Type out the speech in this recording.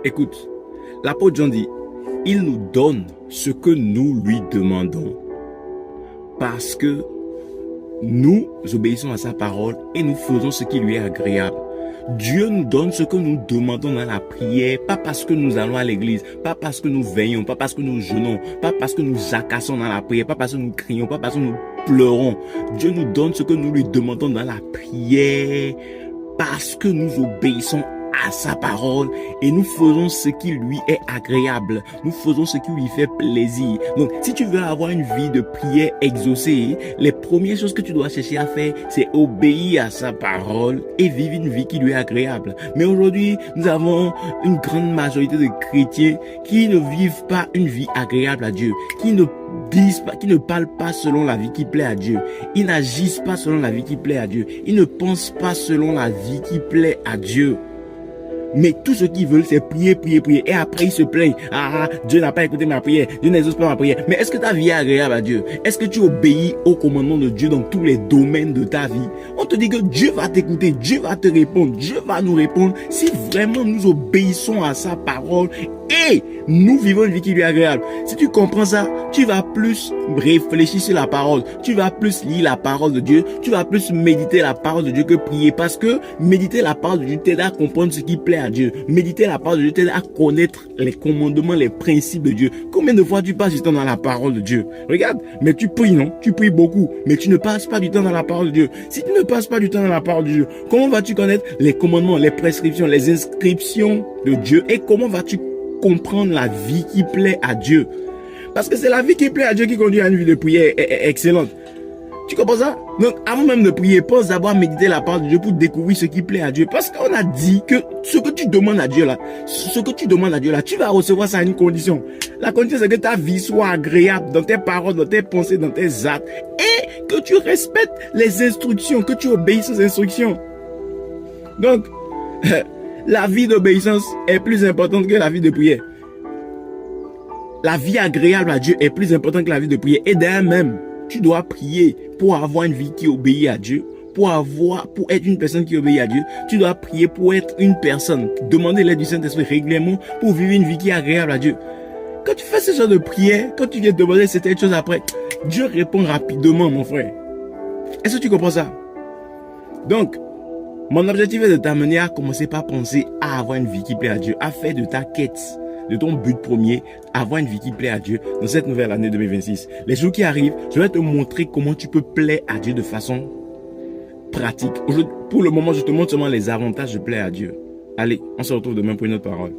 Écoute, l'apôtre Jean dit, il nous donne ce que nous lui demandons. Parce que nous obéissons à sa parole et nous faisons ce qui lui est agréable. Dieu nous donne ce que nous demandons dans la prière, pas parce que nous allons à l'église, pas parce que nous veillons, pas parce que nous jeûnons, pas parce que nous jacassons dans la prière, pas parce que nous crions, pas parce que nous pleurons. Dieu nous donne ce que nous lui demandons dans la prière, parce que nous obéissons à sa parole et nous faisons ce qui lui est agréable. Nous faisons ce qui lui fait plaisir. Donc, si tu veux avoir une vie de prière exaucée, les premières choses que tu dois chercher à faire, c'est obéir à sa parole et vivre une vie qui lui est agréable. Mais aujourd'hui, nous avons une grande majorité de chrétiens qui ne vivent pas une vie agréable à Dieu, qui ne disent pas, qui ne parlent pas selon la vie qui plaît à Dieu. Ils n'agissent pas selon la vie qui plaît à Dieu. Ils ne pensent pas selon la vie qui plaît à Dieu. Mais tout ce qu'ils veulent, c'est prier, prier, prier. Et après, ils se plaignent. Dieu n'a pas écouté ma prière. Dieu n'exauce pas ma prière. Mais est-ce que ta vie est agréable à Dieu? Est-ce que tu obéis au commandement de Dieu dans tous les domaines de ta vie? On te dit que Dieu va t'écouter. Dieu va te répondre. Dieu va nous répondre si vraiment nous obéissons à sa parole et nous vivons une vie qui lui est agréable. Si tu comprends ça, tu vas plus réfléchir sur la parole. Tu vas plus lire la parole de Dieu. Tu vas plus méditer la parole de Dieu que prier. Parce que méditer la parole de Dieu t'aide à comprendre ce qui plaît à Dieu. Méditer la parole de Dieu t'aide à connaître les commandements, les principes de Dieu. Combien de fois tu passes du temps dans la parole de Dieu? Regarde, mais tu pries, non? Tu pries beaucoup, mais tu ne passes pas du temps dans la parole de Dieu. Si tu ne passes pas du temps dans la parole de Dieu, comment vas-tu connaître les commandements, les prescriptions, les inscriptions de Dieu? Et comment vas-tu comprendre la vie qui plaît à Dieu? Parce que c'est la vie qui plaît à Dieu qui conduit à une vie de prière excellente. Tu comprends ça? Donc, avant même de prier, pense d'abord à méditer la parole de Dieu pour découvrir ce qui plaît à Dieu. Parce qu'on a dit que ce que tu demandes à Dieu là, tu vas recevoir ça à une condition. La condition, c'est que ta vie soit agréable dans tes paroles, dans tes pensées, dans tes actes. Et que tu respectes les instructions, que tu obéisses aux instructions. Donc, la vie d'obéissance est plus importante que la vie de prière. La vie agréable à Dieu est plus importante que la vie de prière. Et d'ailleurs même, tu dois prier pour avoir une vie qui obéit à Dieu. Pour être une personne qui obéit à Dieu, tu dois prier pour être une personne. Demander l'aide du Saint-Esprit régulièrement pour vivre une vie qui est agréable à Dieu. Quand tu fais ce genre de prière, quand tu viens demander certaines choses après, Dieu répond rapidement, mon frère. Est-ce que tu comprends ça? Donc, mon objectif est de t'amener à commencer par penser à avoir une vie qui plaît à Dieu, à faire de ta quête, de ton but premier, avoir une vie qui plaît à Dieu dans cette nouvelle année 2026. Les jours qui arrivent, je vais te montrer comment tu peux plaire à Dieu de façon pratique. Pour le moment, je te montre seulement les avantages de plaire à Dieu. Allez, on se retrouve demain pour une autre parole.